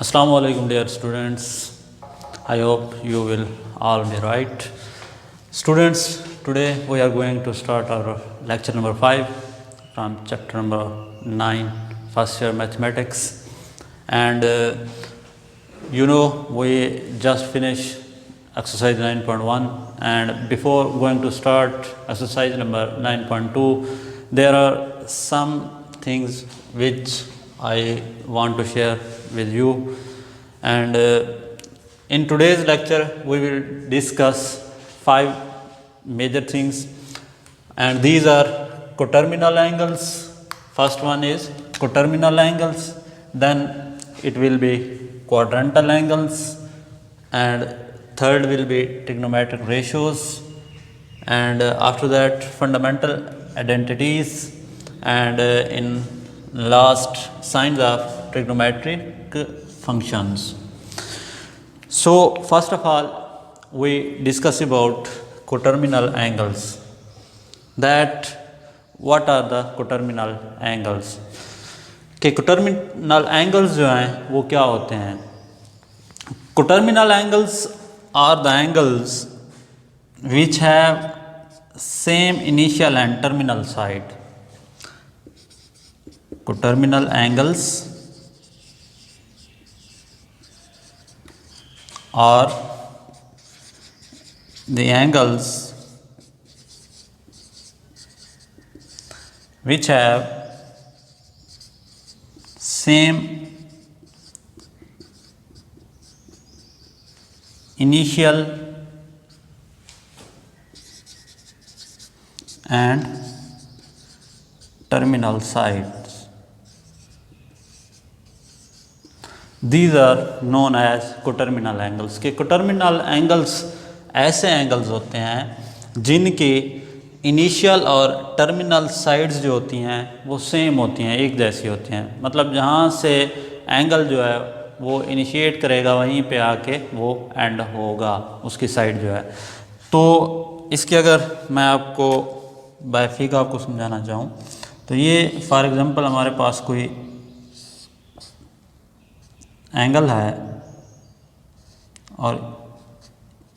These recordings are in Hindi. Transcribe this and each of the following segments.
Assalamu alaikum dear students. I hope you will all be right. Students, today we are going to start our lecture number 5 from chapter number 9, first year mathematics. And we just finished exercise 9.1, and before going to start exercise number 9.2, there are some things which I want to share with you. And in today's lecture we will discuss 5 major things, and these are coterminal angles. First one is coterminal angles, then it will be quadrantal angles, and third will be trigonometric ratios, and after that fundamental identities, and in last signs of trigonometric functions. So first of all we discuss about coterminal angles, that what are the coterminal angles कि coterminal angles जो हैं वो क्या होते हैं. Coterminal angles are the angles which have same initial and terminal side. Coterminal angles are the angles which have same initial and terminal sides. These are known as coterminal angles. कि coterminal angles ऐसे angles होते हैं जिनके इनिशियल और टर्मिनल साइड्स जो होती हैं वो सेम होती हैं, एक जैसी होती हैं. मतलब जहाँ से एंगल जो है वो इनिशिएट करेगा वहीं पे आके वो एंड होगा उसकी साइड जो है. तो इसकी अगर मैं आपको बायफिक आपको समझाना चाहूँ तो ये फॉर एग्ज़ाम्पल हमारे पास कोई एंगल है और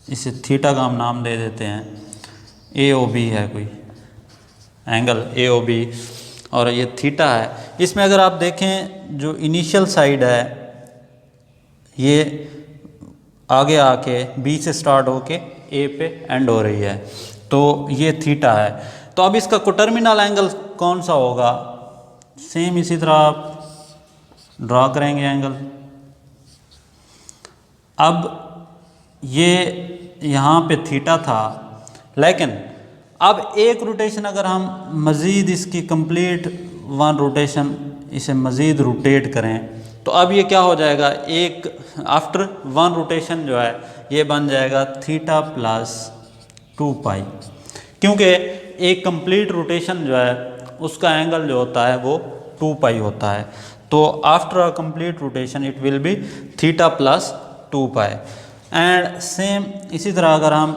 इसे थीटा का हम नाम दे देते हैं. ए ओ बी है कोई एंगल ए ओ बी और ये थीटा है. इसमें अगर आप देखें जो इनिशियल साइड है ये आगे आके बी से स्टार्ट होके ए पे एंड हो रही है, तो ये थीटा है. तो अब इसका कोटर्मिनल एंगल कौन सा होगा, सेम इसी तरह आप ड्रा करेंगे एंगल. अब ये यहाँ पे थीटा था, लेकिन अब एक रोटेशन अगर हम मज़ीद इसकी कंप्लीट वन रोटेशन इसे मज़ीद रोटेट करें तो अब ये क्या हो जाएगा, एक आफ्टर वन रोटेशन जो है ये बन जाएगा थीटा प्लस 2 पाई, क्योंकि एक कंप्लीट रोटेशन जो है उसका एंगल जो होता है वो 2 पाई होता है. तो after a complete rotation it will be theta plus 2 pi. And same इसी तरह अगर हम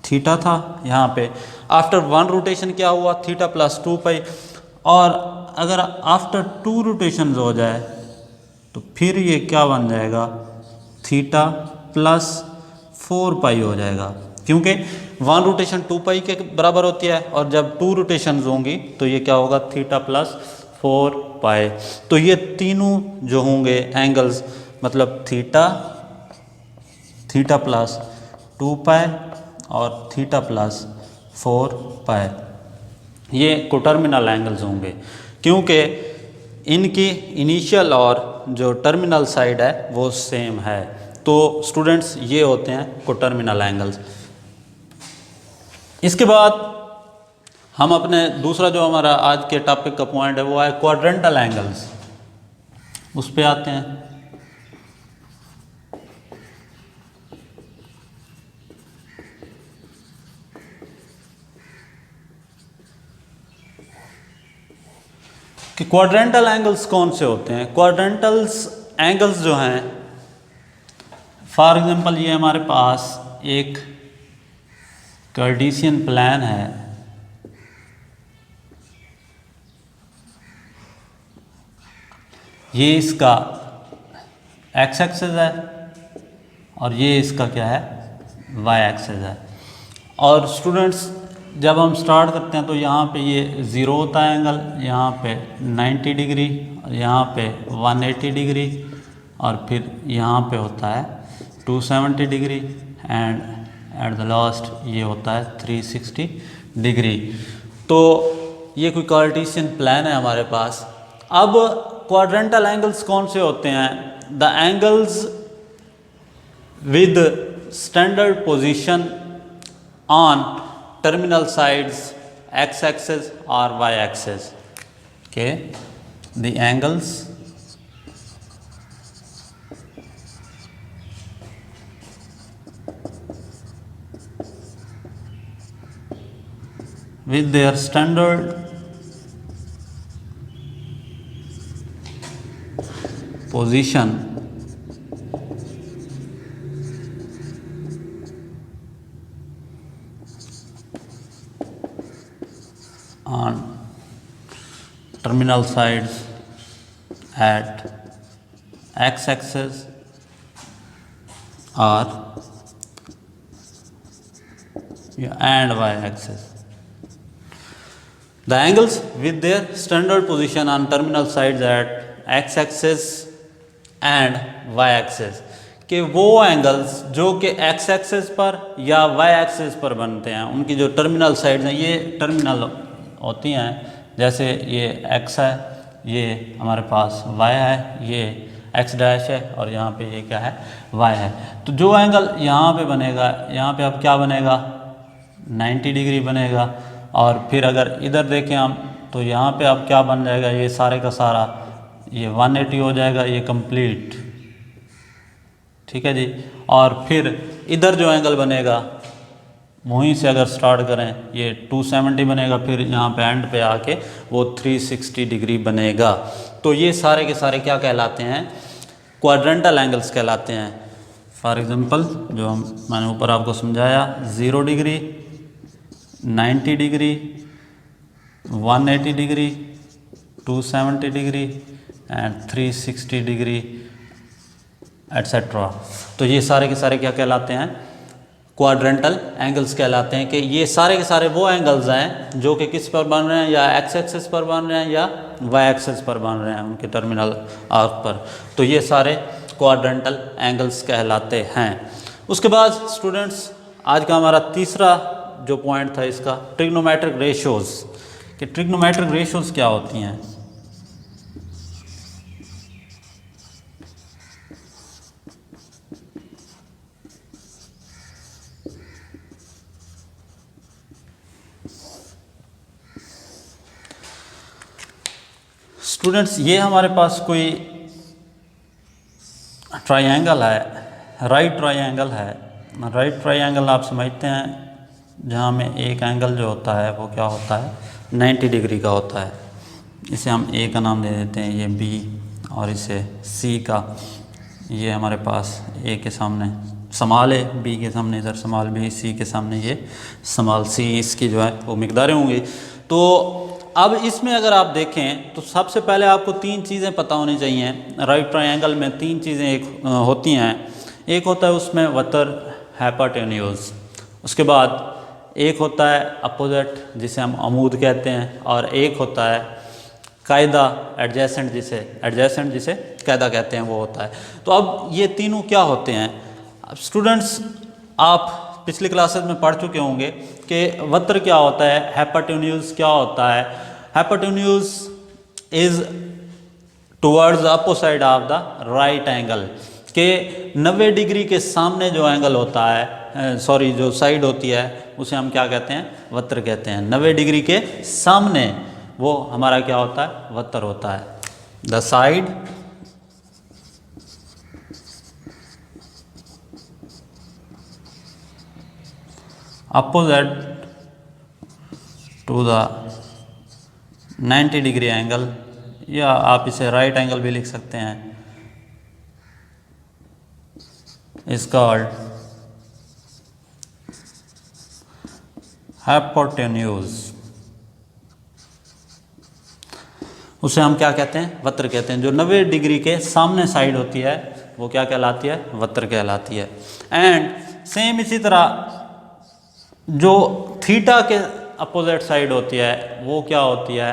थीटा था यहाँ पे, आफ्टर वन रोटेशन क्या हुआ थीटा प्लस 2 पाई, और अगर आफ्टर 2 रोटेशन हो जाए तो फिर ये क्या बन जाएगा थीटा प्लस 4 पाई हो जाएगा, क्योंकि वन रोटेशन 2 पाई के बराबर होती है और जब 2 रोटेशन होंगी तो ये क्या होगा थीटा प्लस 4 पाई. तो ये तीनों जो होंगे एंगल्स मतलब थीटा, थीटा प्लस 2 पाई और थीटा प्लस 4 पाई, ये कोटर्मिनल एंगल्स होंगे क्योंकि इनकी इनिशियल और जो टर्मिनल साइड है वो सेम है. तो स्टूडेंट्स ये होते हैं कोटर्मिनल एंगल्स. इसके बाद हम अपने दूसरा जो हमारा आज के टॉपिक का पॉइंट है वो है क्वाड्रेंटल एंगल्स, उस पे आते हैं. कि क्वाड्रेंटल एंगल्स कौन से होते हैं. क्वाड्रेंटल्स एंगल्स जो हैं फॉर एग्जांपल ये हमारे पास एक कार्टेशियन प्लान है ये इसका एक्स एक्सेस है और ये इसका क्या है, वाई एक्सेस है। और स्टूडेंट्स जब हम स्टार्ट करते हैं तो यहाँ पे ये 0 होता है एंगल, यहाँ पे 90 डिग्री, यहाँ पे 180 डिग्री, और फिर यहाँ पे होता है 270 degree, and at the last ये होता है 360 डिग्री। तो ये कोई कार्टेशियन प्लान है हमारे पास। अब क्वाड्रेंटल एंगल्स कौन से होते हैं? The angles with standard position on terminal sides x axis or y axis. Okay, the angles with their standard position on terminal sides at x axis or and y axis. The angles with their standard position on terminal sides at x axis and y axis कि वो एंगल्स जो कि एक्स एक्सिस पर या वाई एक्सिस पर बनते हैं, उनकी जो टर्मिनल साइड्स हैं, ये टर्मिनल होती हैं। जैसे ये एक्स है, ये हमारे पास वाई है, ये एक्स डैश है, और यहाँ पे ये क्या है, वाई है। तो जो एंगल यहाँ पे बनेगा, यहाँ पे अब क्या बनेगा, 90 डिग्री बनेगा। और फिर अगर इधर देखें हम तो यहाँ पे अब क्या बन जाएगा, ये सारे का सारा ये 180 हो जाएगा, ये कंप्लीट, ठीक है जी। और फिर इधर जो एंगल बनेगा वहीं से अगर स्टार्ट करें, ये 270 बनेगा, फिर यहाँ पे एंड पे आके वो 360 डिग्री बनेगा। तो ये सारे के सारे क्या कहलाते हैं, क्वाड्रेंटल एंगल्स कहलाते हैं। फॉर एग्जांपल जो मैंने ऊपर आपको समझाया, 0 degree, 90 degree, 180 degree, 270 degree and 360 degree etcetera. तो ये सारे के सारे क्या कहलाते हैं, क्वाड्रेंटल एंगल्स कहलाते हैं। कि ये सारे के सारे वो एंगल्स हैं जो कि किस पर बन रहे हैं, या एक्स एक्सिस पर बन रहे हैं या वाई एक्सिस पर बन रहे हैं, उनके टर्मिनल आर्क पर। तो ये सारे क्वाड्रेंटल एंगल्स कहलाते हैं। उसके बाद स्टूडेंट्स आज का हमारा तीसरा जो पॉइंट था इसका, ट्रिग्नोमेट्रिक रेशियोज। कि ट्रिग्नोमेट्रिक रेशियोज क्या होती हैं। स्टूडेंट्स ये हमारे पास कोई ट्रायंगल है, राइट ट्रायंगल है। राइट ट्रायंगल आप समझते हैं, जहाँ में एक एंगल जो होता है वो क्या होता है, 90 डिग्री का होता है। इसे हम ए का नाम दे देते हैं, ये बी, और इसे सी का, ये हमारे पास ए के सामने समाल है, बी के सामने इधर समाल बी, सी के सामने ये समाल सी, इसकी जो है वो मिकदारें होंगी। तो अब इसमें अगर आप देखें तो सबसे पहले आपको तीन चीज़ें पता होनी चाहिए। राइट ट्रायंगल में तीन चीज़ें एक होती हैं। एक होता है उसमें वतर हाइपोटेन्यूज, उसके बाद एक होता है अपोजिट जिसे हम अमूद कहते हैं, और एक होता है कायदा एडजेसेंट जिसे कायदा कहते हैं, वो होता है। तो अब ये तीनों क्या होते हैं। अब स्टूडेंट्स आप पिछली क्लासेस में पढ़ चुके होंगे कि वत्र क्या होता है, हाइपोटेन्यूज क्या होता है। Hypotenuse is towards opposite of the right angle, के 90 डिग्री के सामने जो एंगल होता है, जो साइड होती है, उसे हम क्या कहते हैं, वत्र कहते हैं। 90 डिग्री के सामने वो हमारा क्या होता है, वत्र होता है। The side opposite to the 90 degree angle, या आप इसे राइट एंगल भी लिख सकते हैं, इज कॉल्ड हाइपोटेन्यूज। उसे हम क्या कहते हैं, वक्र कहते हैं। जो 90 डिग्री के सामने साइड होती है वो क्या कहलाती है, वक्र कहलाती है। एंड सेम इसी तरह जो थीटा के अपोजिट साइड होती है वो क्या होती है,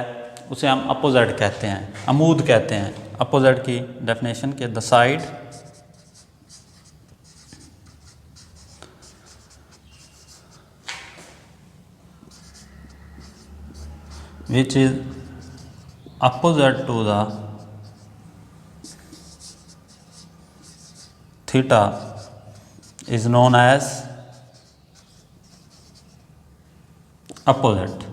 उसे हम अपोजिट कहते हैं, अमूद कहते हैं। अपोजिट की डेफिनेशन के the side which is opposite to the theta is known as opposite।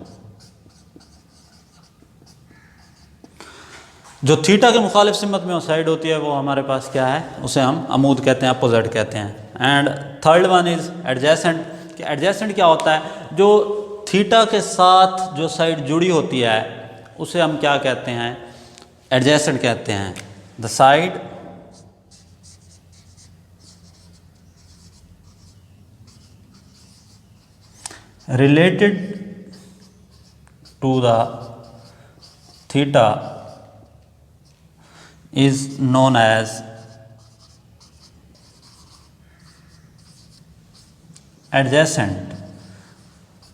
जो थीटा के मुखालिफ सिमत में साइड होती है वो हमारे पास क्या है, उसे हम अमूद कहते हैं, अपोजिट कहते हैं। And third one is adjacent. कि एडजेसेंट क्या होता है, जो थीटा के साथ जो साइड जुड़ी होती है उसे हम क्या कहते हैं, एडजेसेंट कहते हैं। The side related to the theta is known as adjacent।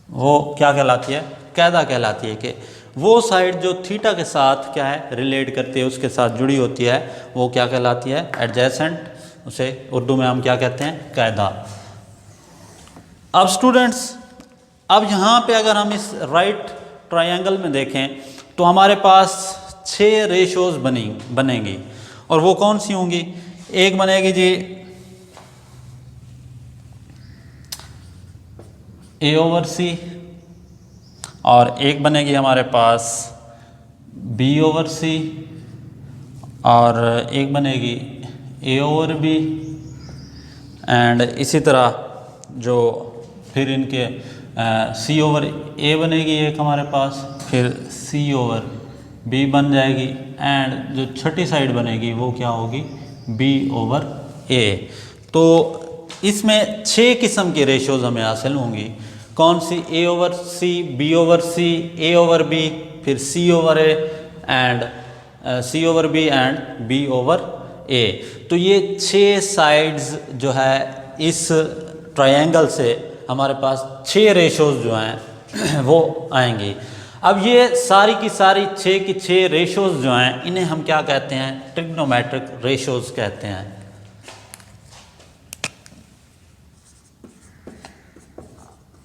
वो क्या कहलाती है, कायदा कहलाती है कि वो साइड जो थीटा के साथ क्या है रिलेट करती है, उसके साथ जुड़ी होती है, वो क्या कहलाती है, एडजेसेंट। उसे उर्दू में हम क्या कहते हैं, कायदा। अब स्टूडेंट्स, अब यहाँ पे अगर हम इस राइट ट्रायंगल में देखें तो हमारे पास 6 रेशोज बनेंगी। और वो कौन सी होंगी, एक बनेगी जी A/C, और एक बनेगी हमारे पास B/C, और एक बनेगी A/B। एंड इसी तरह जो फिर इनके C/A बनेगी एक हमारे पास, फिर C/B बन जाएगी। एंड जो छठी साइड बनेगी वो क्या होगी, B/A। तो इसमें 6 किस्म की रेशोज हमें हासिल होंगी। कौन सी, A/C, B/C, A/B, फिर C/A and C/B and B/A। तो ये 6 साइड्स जो है इस ट्रायंगल से हमारे पास 6 रेशोज जो हैं वो आएंगी। अब ये सारी की सारी 6 की 6 रेशोज जो हैं इन्हें हम क्या कहते हैं, ट्रिग्नोमेट्रिक रेशोज कहते हैं।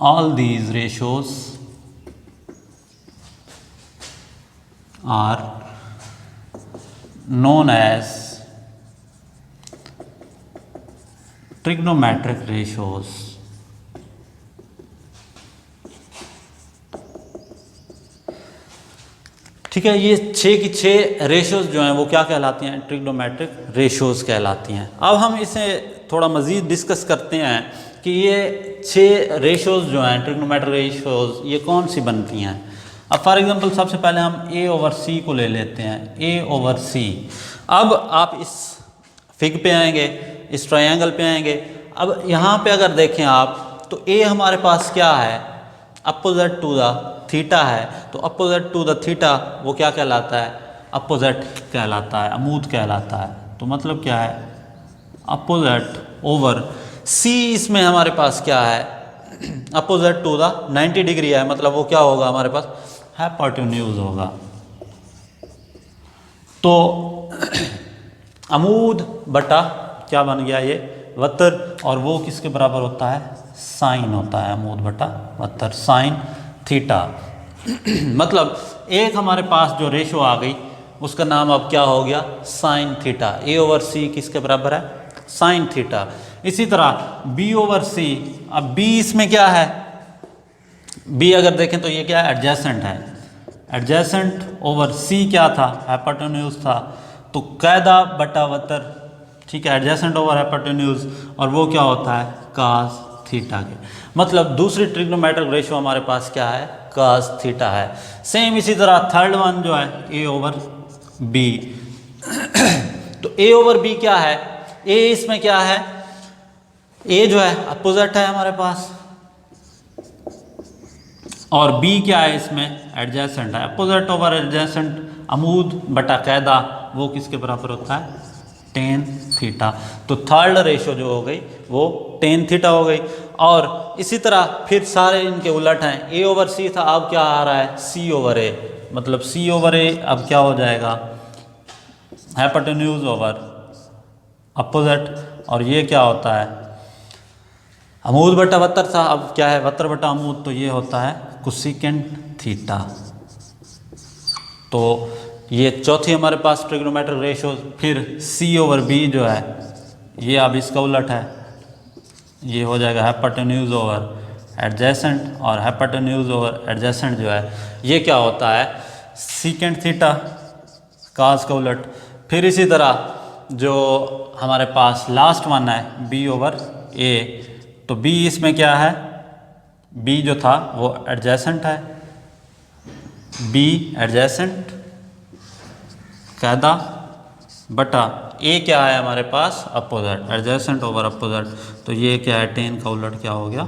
All these ratios are known as trigonometric ratios। ठीक है, ये 6 की 6 रेशोज जो हैं वो क्या कहलाती हैं, ट्रिग्नोमेट्रिक रेशोज कहलाती हैं। अब हम इसे थोड़ा मज़ीद डिस्कस करते हैं कि ये 6 रेशोज जो हैं ट्रिग्नोमेट्रिक रेशोज ये कौन सी बनती हैं। अब फॉर एग्जांपल सबसे पहले हम A/C को ले लेते हैं, A/C। अब आप इस फिग पे आएंगे, इस ट्रायंगल पे आएंगे। अब यहाँ पे अगर देखें आप तो A हमारे पास क्या है, अपोजिट टू द थीटा है। तो अपोजिट टू द थीटा वो क्या कहलाता है, अपोजिट कहलाता है, अमूद कहलाता है। तो मतलब क्या है, अपोजिट ओवर C इसमें हमारे पास क्या है, अपोजिट टू द 90 डिग्री है, मतलब वो क्या होगा हमारे पास, हाइपोटेन्यूज होगा। तो अमूद बटा क्या बन गया ये, वक्र, और वो किसके बराबर होता है, साइन होता है, अमूद बटा वक्र, साइन थीटा। मतलब एक हमारे पास जो रेशो आ गई उसका नाम अब क्या हो गया, साइन थीटा। A/C किसके बराबर है, साइन थीटा। इसी तरह B/C, अब B इसमें क्या है, B अगर देखें तो ये क्या है, एडजेसेंट है। एडजेसेंट ओवर C क्या था, हाइपोटेन्यूज था। तो कायदा बटा वक्र, ठीक है, एडजेसेंट ओवर हाइपोटेन्यूज, और वो क्या होता है, कास थीटा के। मतलब दूसरी ट्रिग्नोमेट्रिक रेशो हमारे पास क्या है, कास थीटा है। सेम इसी तरह थर्ड वन जो है A/B। तो A/B क्या है, A इसमें क्या है, A जो है अपोजिट है हमारे पास, और B क्या है इसमें, एडजेसेंट है। अपोजिट ओवर एडजेसेंट, अमूद बटा कैदा वो किसके बराबर होता है, टेन थीटा। तो थर्ड रेशो जो हो गई वो टेन थीटा हो गई। और इसी तरह फिर सारे इनके उलट हैं, ए ओवर सी था, अब क्या आ रहा है, सी ओवर ए, मतलब सी ओवर ए अब क्या हो जाएगा, हाइपोटेन्यूज ओवर अपोजिट। और ये क्या होता है, अमूद बटा वत्तर था, अब क्या है, वत्तर बटा अमूद, तो ये होता है कोसेकेंट थीटा। तो ये चौथी हमारे पास ट्रिग्नोमेट्रिक रेशो। फिर सी ओवर बी जो है ये अब इसका उलट है, ये हो जाएगा हाइपोटेन्यूज ओवर एडजेसेंट, और हाइपोटेन्यूज ओवर एडजेसेंट जो है ये क्या होता है, सीकेंट थीटा, काज का उलट। फिर इसी तरह जो हमारे पास लास्ट वन है बी ओवर ए, तो बी इसमें क्या है, बी जो था वो एडजेसेंट है, बी एडजेसेंट कैदा बटा ए क्या है हमारे पास, अपोजिट, एडजेसेंट ओवर अपोजिट। तो ये क्या है, टेन का उलट क्या हो गया,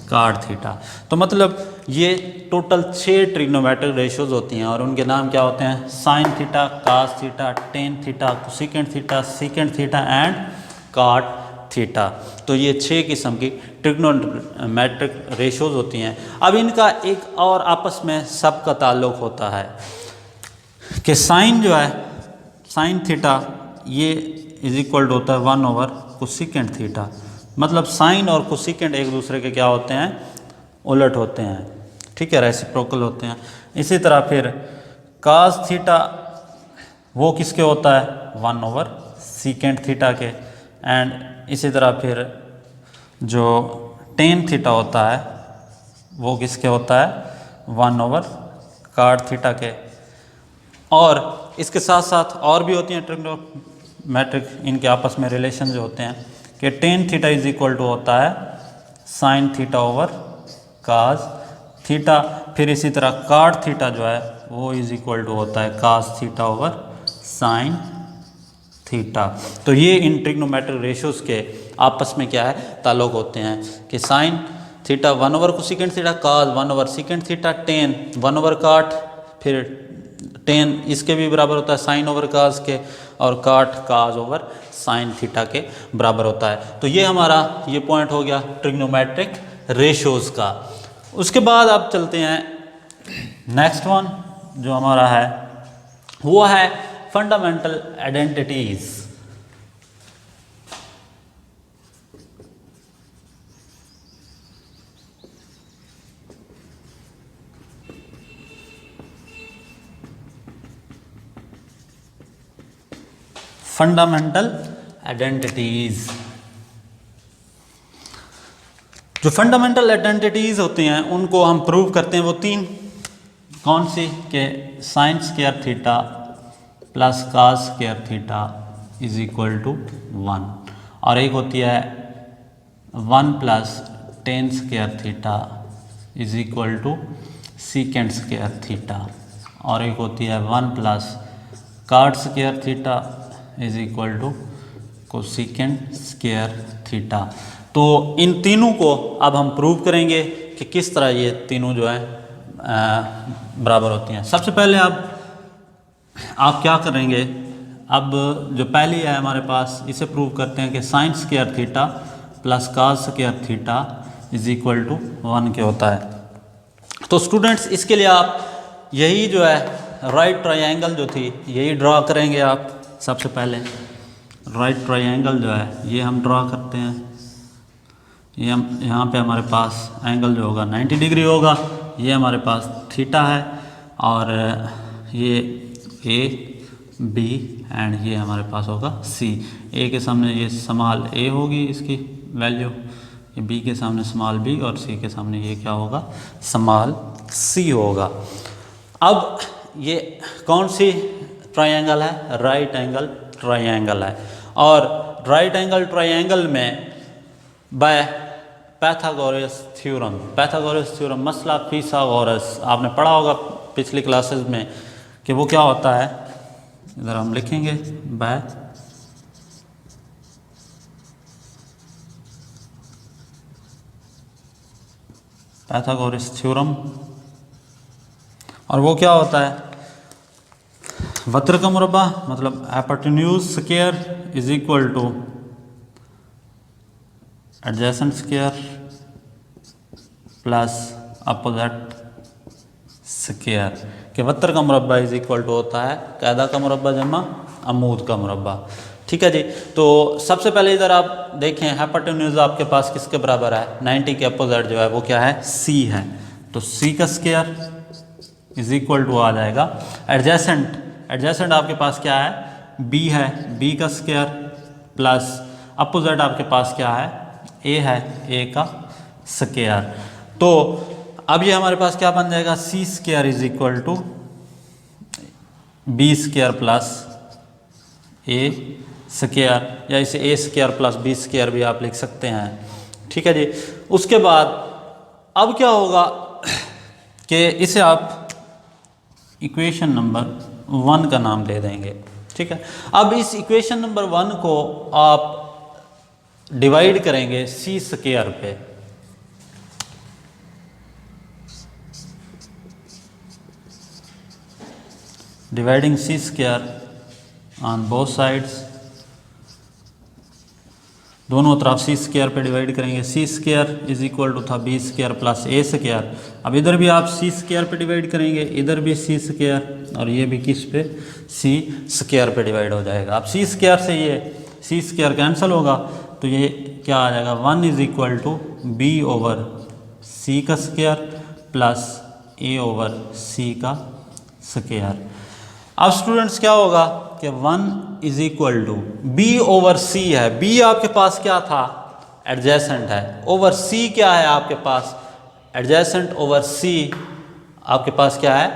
कार्ड थीटा। तो मतलब ये टोटल 6 ट्रिग्नोमेट्रिक रेशियोज होती हैं और उनके नाम क्या होते हैं, sine theta, cos theta, tan theta, cosecant theta, secant theta and cot theta. तो ये 6 किस्म की ट्रिग्नोमेट्रिक रेशियोज होती हैं। अब इनका एक और आपस में सबका ताल्लुक होता है कि साइन जो है, साइन थीटा ये इज इक्वल टू होता है 1 ओवर कोसेकेंट थीटा। मतलब साइन और कोसेकेंट एक दूसरे के क्या होते हैं, उलट होते हैं, ठीक है, रेसिप्रोकल होते हैं। इसी तरह फिर कास थीटा वो किसके होता है, 1 ओवर सीकेंट थीटा के। एंड इसी तरह फिर जो टेन थीटा होता है वो किसके होता है, 1 ओवर कार्ड थीटा के। और इसके साथ साथ और भी होती हैं ट्रिग्नोमेट्रिक, इनके आपस में रिलेशन जो होते हैं कि tan theta is equal to होता है sine theta over cos theta. फिर इसी तरह कार्ड थीटा जो है वो इज इक्वल टू होता है काज थीटा ओवर साइन थीटा। तो ये इन ट्रिग्नोमेट्रिक रेशियोज के आपस में क्या है, ताल्लुक होते हैं कि sine theta 1 over cosecant theta, cos 1 over secant theta, tan 1 over cot, फिर टेन इसके भी बराबर होता है साइन ओवर काज के, और काट काज ओवर साइन थीटा के बराबर होता है। तो ये हमारा ये पॉइंट हो गया ट्रिग्नोमेट्रिक रेशियोज का। उसके बाद आप चलते हैं नेक्स्ट वन जो हमारा है वो है फंडामेंटल आइडेंटिटीज। फंडामेंटल आइडेंटिटीज, जो फंडामेंटल आइडेंटिटीज होती हैं उनको हम प्रूव करते हैं, वो 3 कौन सी, के sine square theta plus cos square theta is equal to 1, और एक होती है 1 plus tan square theta is equal to secant square theta, और एक होती है 1 plus cot square theta is equal to cosecant square theta. तो इन तीनों को अब हम प्रूव करेंगे कि किस तरह ये तीनों जो है बराबर होती हैं। सबसे पहले आप क्या करेंगे, अब जो पहली है हमारे पास इसे प्रूव करते हैं कि sine square theta plus cos square theta is equal to 1 के होता है। तो स्टूडेंट्स इसके लिए आप यही जो है राइट ट्रायंगल जो थी यही ड्रा करेंगे। आप सबसे पहले राइट ट्रायंगल जो है ये हम ड्रा करते हैं। ये हम यहाँ पे हमारे पास एंगल जो होगा 90 डिग्री होगा, ये हमारे पास थीटा है, और ये ए बी एंड ये हमारे पास होगा सी। ए के सामने ये स्मॉल ए होगी इसकी वैल्यू, ये बी के सामने स्मॉल बी, और सी के सामने ये क्या होगा, स्मॉल सी होगा। अब ये कौन सी ट्रायंगल है, राइट एंगल ट्रायंगल है, और राइट एंगल ट्रायंगल में बाय पैथागोरस थ्योरम मसला फिसागोरस आपने पढ़ा होगा पिछली क्लासेस में कि वो क्या होता है, इधर हम लिखेंगे बाय पैथागोरस थ्योरम, और वो क्या होता है, वक्र का मुरब्बा मतलब hypotenuse square is equal two adjacent square plus opposite square के वक्र का मुरब्बा इज इक्वल टू होता है कायदा का मुरब्बा जमा अमूद का मुरब्बा। ठीक है जी। तो सबसे पहले इधर आप देखें हाइपोटेन्यूज आपके पास किसके बराबर है, 90 के अपोजिट जो है वो क्या है, सी है। तो सी का स्क्वायर इज इक्वल टू आ जाएगा एडजेसेंट, एडजेसेंट आपके पास क्या है, बी है, बी का स्क्वायर प्लस अपोजिट आपके पास क्या है, ए है, ए का स्क्वायर। तो अब ये हमारे पास क्या बन जाएगा, C square is equal to B square plus A square, या इसे A square plus B square भी आप लिख सकते हैं। ठीक है जी। उसके बाद अब क्या होगा कि इसे आप इक्वेशन नंबर 1 का नाम दे देंगे। ठीक है। अब इस इक्वेशन नंबर 1 को आप डिवाइड करेंगे सी स्क्वायर पे। Dividing C square on both sides, दोनों तरफ सी स्क्वायर पे डिवाइड करेंगे। C square is equal to था B square plus A square. अब इधर भी आप सी स्क्वायर पे डिवाइड करेंगे, इधर भी सी स्क्वायर, और ये भी किस पे, सी स्क्वायर पे डिवाइड हो जाएगा। अब सी स्क्वायर से ये सी स्क्वायर कैंसिल होगा, तो ये क्या आ जाएगा, 1 is equal to B over C का square plus A over C का स्क्वायर। अब स्टूडेंट्स क्या होगा कि 1 is equal to B over C है, बी आपके पास क्या था, एडजेसेंट है, ओवर सी क्या है आपके पास, एडजेसेंट ओवर सी आपके पास क्या है,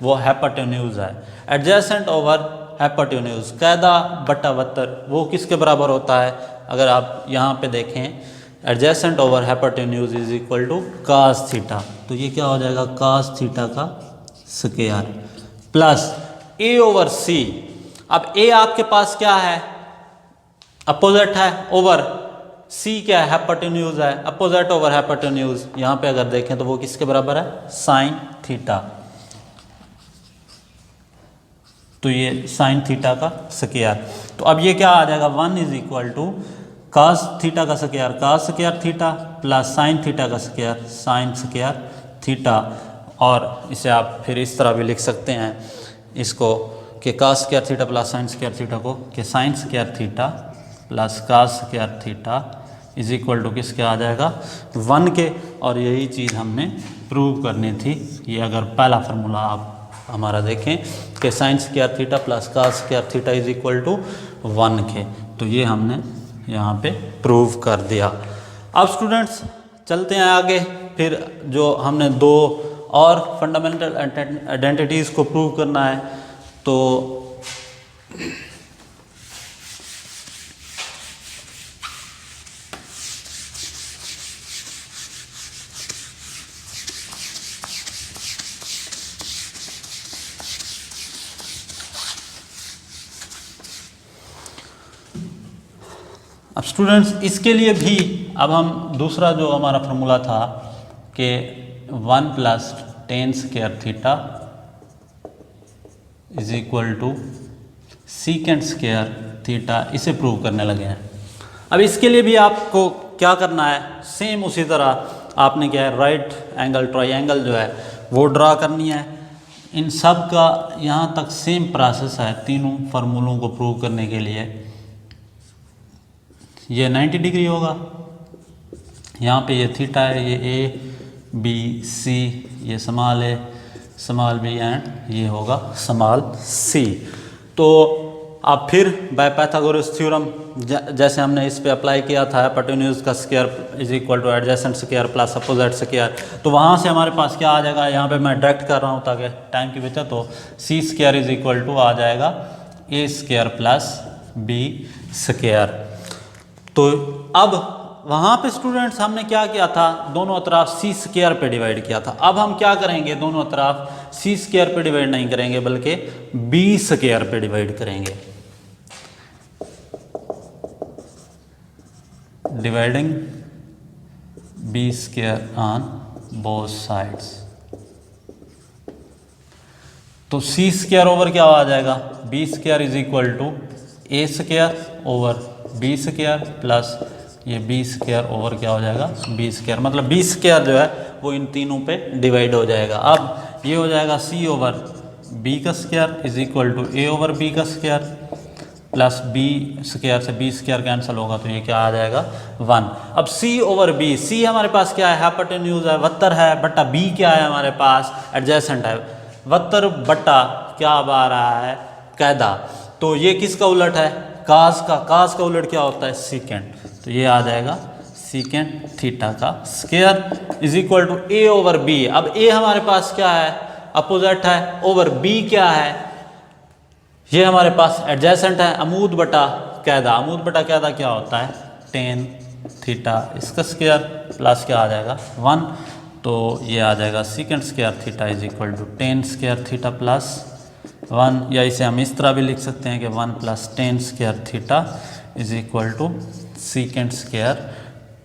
वो हाइपोटेन्यूज है। एडजेसेंट ओवर हाइपोटेन्यूज कायदा बटा वतर वो किसके बराबर होता है, अगर आप यहाँ पे देखें adjacent over hypotenuse is equal to cos theta. तो ये क्या हो जाएगा, कास थीटा का square plus A over C. अब ए आपके पास क्या है, अपोजिट है, ओवर सी क्या है, हाइपोटेन्यूज है, अपोजिट ओवर हाइपोटेन्यूज। यहां पे अगर देखें तो वो किसके बराबर है, साइन थीटा। तो ये साइन थीटा का स्क्वायर। तो अब ये क्या आ जाएगा, 1 is equal to cos theta का square, cos square theta plus sine theta का स्क्वायर, साइन स्क्वायर थीटा। और इसे आप फिर इस तरह भी लिख सकते हैं इसको कि cos square theta plus sine square theta को कि sine square theta plus cos square theta is equal to किसके आ जाएगा, 1 के। और यही चीज़ हमने प्रूव करनी थी। ये अगर पहला फार्मूला आप हमारा देखें कि sine square theta plus cos square theta is equal to 1 के, तो ये हमने यहाँ पे प्रूव कर दिया। अब स्टूडेंट्स चलते हैं आगे, फिर जो हमने 2 और फंडामेंटल आइडेंटिटीज़ को प्रूव करना है। तो अब स्टूडेंट्स इसके लिए भी अब हम दूसरा जो हमारा फार्मूला था कि 1 plus tan square theta is equal to secant square theta, इसे प्रूव करने लगे हैं। अब इसके लिए भी आपको क्या करना है, सेम उसी तरह आपने क्या है, राइट एंगल ट्रायंगल जो है वो ड्रा करनी है। इन सब का यहाँ तक सेम प्रोसेस है तीनों फार्मूलों को प्रूव करने के लिए। ये 90 डिग्री होगा, यहाँ पे ये थीटा है, ये ए बी सी, ये small A small B and ये होगा स्मॉल सी। तो आप फिर बाय पाइथागोरस थ्योरम जैसे हमने इस पे अप्लाई किया था, हाइपोटेन्यूज का square is equal two adjacent square plus opposite square, तो वहाँ से हमारे पास क्या आ जाएगा, यहाँ पे मैं डायरेक्ट कर रहा हूँ ताकि टाइम की बचत हो। सी स्क्वायर इज इक्वल टू आ जाएगा ए स्क्वायर प्लस बी स्क्वायर। तो अब वहाँ पे स्टूडेंट्स हमने क्या किया था, दोनों तरफ सी स्क्वायर पे डिवाइड किया था। अब हम क्या करेंगे, दोनों तरफ सी स्क्वायर पे डिवाइड नहीं करेंगे बल्कि बी स्क्वायर पे डिवाइड करेंगे। Dividing B square on both sides. तो सी स्क्वायर ओवर क्या आ जाएगा, B square is equal to A square over B square plus ये बी स्क्वायर ओवर क्या हो जाएगा, बी स्क्वायर। मतलब बी स्क्वायर जो है वो इन तीनों पे डिवाइड हो जाएगा। अब ये हो जाएगा सी ओवर बी का square is equal to A over B का स्क्वायर प्लस बी स्क्वायर से बी स्क्वायर कैंसिल होगा तो ये क्या आ जाएगा 1। अब सी ओवर बी, सी हमारे पास क्या है, हाइपोटेन्यूज है, वत्तर है, बट्टा बी क्या है हमारे पास, एडजेसेंट है। वत्तर बट्टा क्या अब आ रहा है, कैदा। तो ये किसका उलट है, काज का। काज का उलट क्या होता है, सीकेंट। तो ये आ जाएगा सीकेंट थीटा का square is equal to A over B. अब ए हमारे पास क्या है, अपोजिट है, ओवर बी क्या है, ये हमारे पास एडजेसेंट है, अमूद बटा कैदा। अमूद बटा कैदा क्या होता है, टेन थीटा इसका स्क्वायर प्लस क्या आ जाएगा 1। तो ये आ जाएगा secant square theta is equal to tan square theta plus 1, या इसे हम इस तरह भी लिख सकते हैं कि 1 plus tan square theta is equal to secant square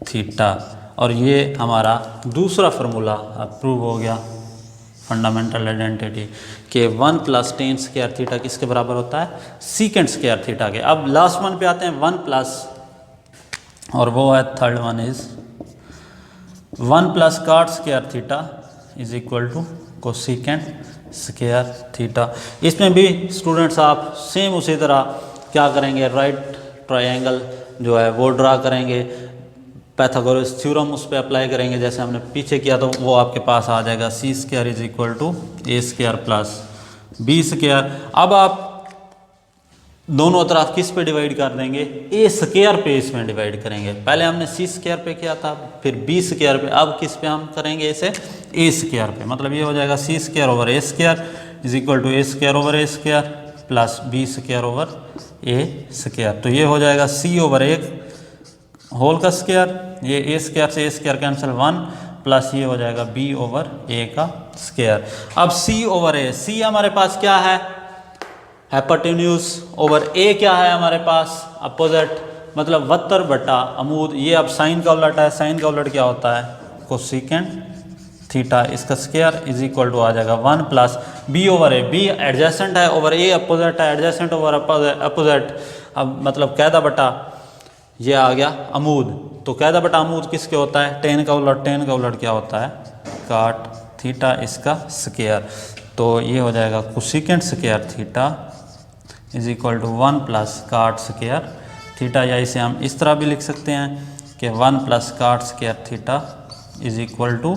theta. और ये हमारा दूसरा फार्मूला अब प्रूव हो गया फंडामेंटल आइडेंटिटी के 1 प्लस टेन स्क्वायर थीटा किसके बराबर होता है, सीकेंट स्क्वायर थीटा के। अब लास्ट वन पे आते हैं 1 प्लस, और वो है third one is 1 plus cot square theta is equal to cosecant square theta. इसमें भी स्टूडेंट्स आप सेम उसी तरह क्या करेंगे, राइट ट्रायंगल जो है वो ड्रा करेंगे, पाइथागोरस थ्योरम उस पर अप्लाई करेंगे जैसे हमने पीछे किया, तो वो आपके पास आ जाएगा C square is equal to A square plus B square. अब आप दोनों तरफ किस पे डिवाइड कर देंगे, ए स्क्वायर पे इसमें डिवाइड करेंगे। पहले हमने सी स्क्वायर पे किया था, फिर बी स्क्वायर पे, अब किस पे हम करेंगे इसे, ए स्क्वायर पे। मतलब ये हो जाएगा C square over A square is equal to A square over A square plus B square over A square. तो ये हो जाएगा सी ओवर ए होल का स्क्वायर, ये ए स्क्वायर से ए स्क्वायर कैंसिल 1 प्लस ये हो जाएगा बी ओवर ए का स्क्वायर। अब सी ओवर ए, सी हमारे पास क्या है, हाइपोटेन्यूज, ओवर ए क्या है हमारे पास, अपोजिट, मतलब वत्तर बटा अमूद। ये अब साइन का उलट है, साइन का उलट क्या होता है, कोसीकेंट थीटा इसका स्क्वायर इज इक्वल टू आ जाएगा 1 प्लस बी ओवर ए, बी एडजेसेंट है, ओवर ए अपोजिट है, एडजेसेंट ओवर अपोजिट। अब मतलब कैदा बटा ये आ गया अमूद। तो कैदा बटा अमूद किसके होता है, टेन का उलट, टेन का उलट क्या होता है, काट थीटा इसका स्क्वायर। तो ये हो जाएगा cosecant square theta is equal to 1 plus cot square theta, या इसे हम इस तरह भी लिख सकते हैं कि 1 plus cot square theta is equal to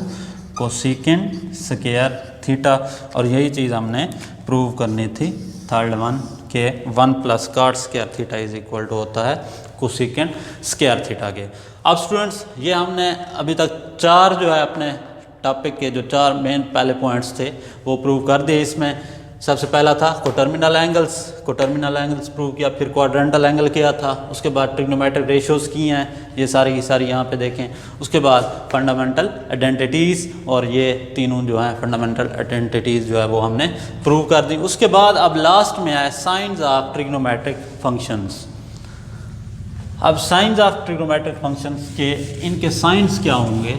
cosecant square theta. और यही चीज़ हमने प्रूव करनी थी थर्ड वन के 1 plus cot square theta is equal to होता है कोसीकेंट स्क्वायर थीटा के। अब स्टूडेंट्स ये हमने अभी तक 4 जो है अपने टॉपिक के जो 4 मेन पहले पॉइंट्स थे वो प्रूव कर दिए। इसमें सबसे पहला था coterminal angles, coterminal angles prove किया, फिर क्वाड्रेंटल एंगल किया था, उसके बाद ट्रिग्नोमेट्रिक रेशियोज किए हैं, ये सारी की सारी यहाँ पे देखें। उसके बाद फंडामेंटल आइडेंटिटीज़, और ये तीनों जो हैं फंडामेंटल आइडेंटिटीज़ जो है वो हमने प्रूव कर दी। उसके बाद अब लास्ट में आए साइंस ऑफ ट्रिग्नोमेट्रिक फंक्शंस। अब साइंस ऑफ ट्रिग्नोमेट्रिक फंक्शंस के इनके साइंस क्या होंगे,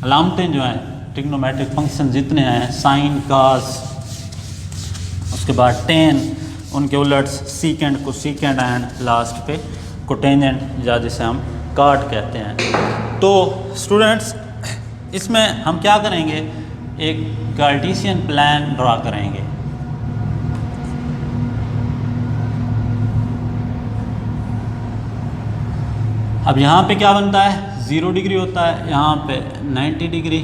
अलामतें जो हैं ट्रिग्नोमेट्रिक फंक्शन जितने हैं, साइन, कास, उसके बाद टेन, उनके उलट्स सीकेंड, कोसीकेंड एंड लास्ट पे कोटेंजेंट या जिसे हम काट कहते हैं। तो स्टूडेंट्स इसमें हम क्या करेंगे, एक कार्टेशियन प्लान ड्रा करेंगे। अब यहाँ पे क्या बनता है, 0 डिग्री होता है, यहाँ पे 90 डिग्री,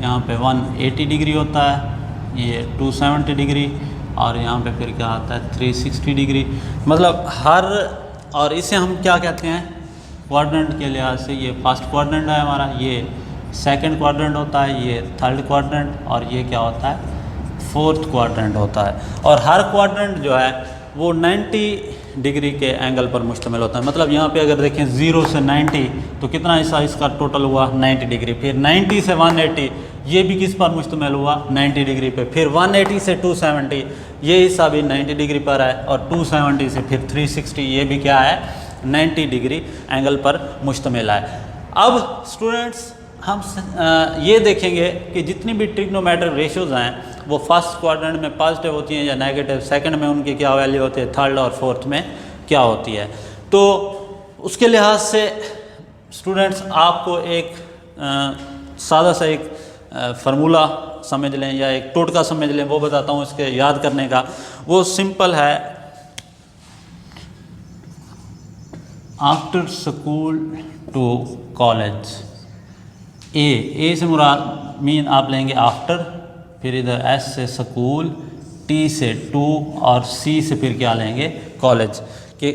यहाँ पे 180 डिग्री होता है, ये 270 डिग्री, और यहाँ पे फिर क्या आता है 360 डिग्री। मतलब हर, और इसे हम क्या कहते हैं क्वाड्रेंट के लिहाज से, ये फर्स्ट क्वाड्रेंट है हमारा, ये सेकंड क्वाड्रेंट होता है, ये थर्ड क्वाड्रेंट, और ये क्या होता है फोर्थ क्वाड्रेंट होता है। और हर क्वाड्रेंट जो है वो 90 डिग्री के एंगल पर मुश्तमिल होता है। मतलब यहाँ पे अगर देखें 0 से 90 तो कितना हिस्सा इसका टोटल हुआ 90 डिग्री, फिर 90 से 180 ये भी किस पर मुश्तमिल हुआ 90 डिग्री पे, फिर 180 से 270 ये हिस्सा भी 90 डिग्री पर है, और 270 से फिर 360 ये भी क्या है 90 डिग्री एंगल पर मुश्तमिल है। अब स्टूडेंट्स ये देखेंगे कि जितनी भी ट्रिग्नोमेट्रिक रेशियोज़ हैं वो फर्स्ट क्वाड्रेंट में पॉजिटिव होती हैं या नेगेटिव, सेकंड में उनकी क्या वैल्यू होती है, थर्ड और फोर्थ में क्या होती है। तो उसके लिहाज से स्टूडेंट्स आपको एक सादा सा एक फार्मूला समझ लें या एक टोटका समझ लें, वो बताता हूँ इसके याद करने का। वो सिंपल है, आफ्टर स्कूल टू कॉलेज। ए से मुराद मीन आप लेंगे आफ्टर, फिर इधर एस से स्कूल, टी से टू और सी से फिर क्या लेंगे, कॉलेज। कि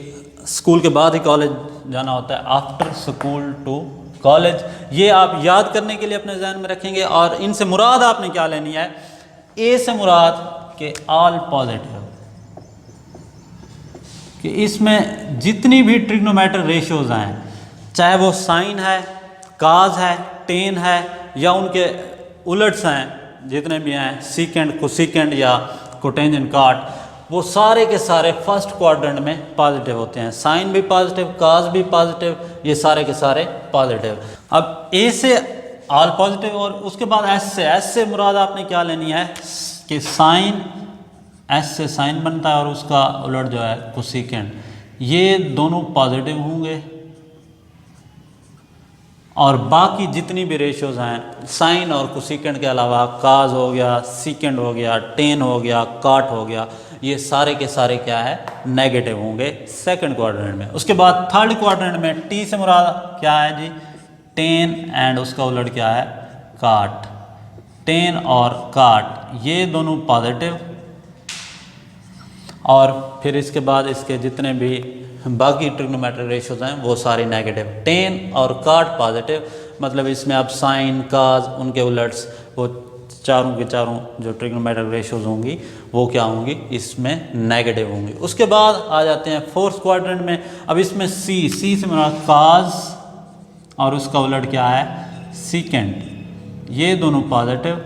स्कूल के बाद ही कॉलेज जाना होता है, आफ्टर स्कूल टू कॉलेज। ये आप याद करने के लिए अपने जहन में रखेंगे। और इनसे मुराद आपने क्या लेनी है, ए से मुराद के ऑल पॉजिटिव, कि इसमें जितनी भी ट्रिग्नोमेट्रिक रेशियोज हैं, चाहे वो साइन है, काज है, टेन है या उनके उलट्स हैं जितने भी हैं, सीकेंड, कोसीकेंड या कोटेंजेंट काट, वो सारे के सारे फर्स्ट क्वाड्रेंट में पॉजिटिव होते हैं। साइन भी पॉजिटिव, काज भी पॉजिटिव, ये सारे के सारे पॉजिटिव। अब ए से ऑल पॉजिटिव और उसके बाद एस से मुराद आपने क्या लेनी है कि साइन, एस से साइन बनता है और उसका उलट जो है कोसिकेंड, ये दोनों पॉजिटिव होंगे। और बाकी जितनी भी रेशियोज हैं, साइन और कोसिकेंड के अलावा काज हो गया, सीकेंड हो गया, टेन हो गया, काट हो गया, ये सारे के सारे क्या है, नेगेटिव होंगे सेकंड क्वाड्रेंट में। उसके बाद थर्ड क्वाड्रेंट में टी से मुराद क्या है जी, टेन एंड उसका उलट क्या है, काट। टेन और काट ये दोनों पॉजिटिव और फिर इसके बाद इसके जितने भी बाकी ट्रिग्नोमेट्रिक रेशियोज हैं वो सारे नेगेटिव। टेन और काट पॉजिटिव, मतलब इसमें अब साइन, काज, उनके उलट्स, वो चारों के चारों जो ट्रिग्नोमेट्रिक रेशियोज होंगी वो क्या होंगी, इसमें नेगेटिव होंगी। उसके बाद आ जाते हैं फोर्थ क्वाड्रेंट में। अब इसमें सी से मुराद काज और उसका उलट क्या है, सीकेंड, ये दोनों पॉजिटिव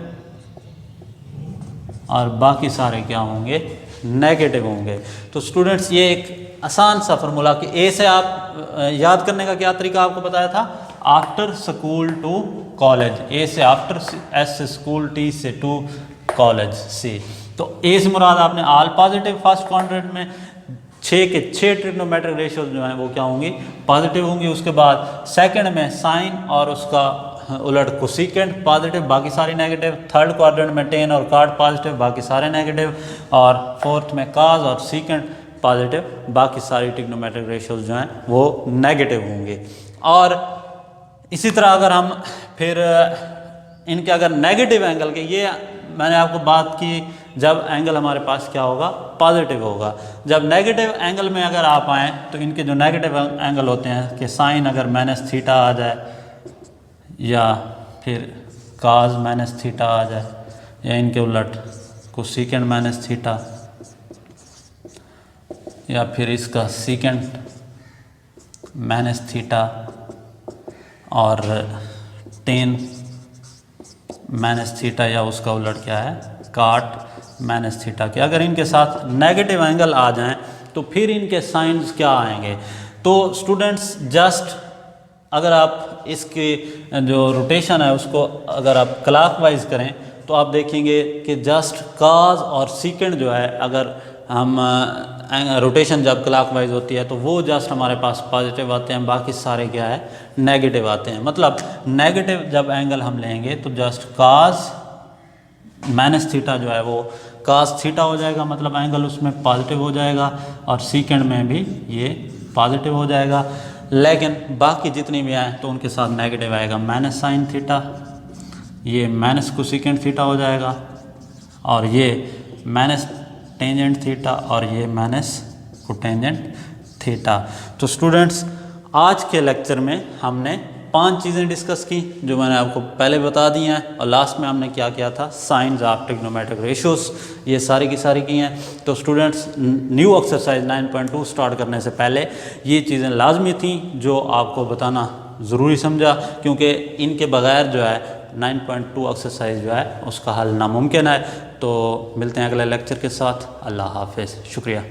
और बाकी सारे क्या होंगे, नेगेटिव होंगे। तो स्टूडेंट्स ये एक आसान सा फार्मूला कि ए से आप याद करने का क्या तरीका आपको बताया था, आफ्टर स्कूल टू कॉलेज। ए से आफ्टर, एस से स्कूल, टी से टू कॉलेज, सी। तो ए से मुराद आपने ऑल पॉजिटिव फर्स्ट क्वाड्रेंट में 6 के 6 ट्रिग्नोमेट्रिक रेशियोज जो हैं वो क्या होंगी, पॉजिटिव होंगी। उसके बाद सेकंड में साइन और उसका उलट कोसिकेंड पॉजिटिव, बाकी सारी नेगेटिव। थर्ड क्वाड्रेंट में टेन और काट पॉजिटिव, बाकी सारे नेगेटिव। और फोर्थ में काज और सीकेंड पॉजिटिव, बाकी सारी ट्रिग्नोमेट्रिक रेशियोज जो हैं वो नेगेटिव होंगे। और इसी तरह अगर हम फिर इनके अगर नेगेटिव एंगल के, ये मैंने आपको बात की जब एंगल हमारे पास क्या होगा, पॉजिटिव होगा। जब नेगेटिव एंगल में अगर आप आएँ तो इनके जो नेगेटिव एंगल होते हैं कि साइन अगर माइनस थीटा आ जाए या फिर काज माइनस थीटा आ जाए या इनके उलट कोसिकेंड माइनस थीटा या फिर इसका सीकेंड माइनस थीटा और टेन माइनस थीटा या उसका उलट क्या है, काट माइनस थीटा के अगर इनके साथ नेगेटिव एंगल आ जाएं तो फिर इनके साइंस क्या आएंगे। तो स्टूडेंट्स जस्ट अगर आप इसकी जो रोटेशन है उसको अगर आप क्लॉकवाइज करें तो आप देखेंगे कि जस्ट काज और सीकेंड जो है, अगर हम रोटेशन जब क्लॉकवाइज होती है तो वो जस्ट हमारे पास पॉजिटिव आते हैं, बाकी सारे क्या है, नेगेटिव आते हैं। मतलब नेगेटिव जब एंगल हम लेंगे तो जस्ट काज माइनस थीटा जो है वो काज थीटा हो जाएगा, मतलब एंगल उसमें पॉजिटिव हो जाएगा और सीकेंड में भी ये पॉजिटिव हो जाएगा। लेकिन बाकी जितनी भी आए तो उनके साथ नेगेटिव आएगा, माइनस साइन थीटा, ये माइनस कोसिकेंड थीटा हो जाएगा और ये माइनस टेंजेंट थीटा और ये माइनस कोटेंजेंट थीटा। तो स्टूडेंट्स आज के लेक्चर में हमने 5 चीज़ें डिस्कस की जो मैंने आपको पहले बता दी हैं और लास्ट में हमने क्या किया था, साइंस ऑफ ट्रिग्नोमेट्रिक रेशियोज, ये सारी की सारी की हैं। तो स्टूडेंट्स न्यू एक्सरसाइज 9.2 स्टार्ट करने से पहले ये चीज़ें लाजमी थी जो आपको बताना ज़रूरी समझा, क्योंकि इनके बगैर जो है 9.2 एक्सरसाइज जो है उसका हल नामुमकिन है। तो मिलते हैं अगले लेक्चर के साथ। अल्लाह हाफ़िज़, शुक्रिया।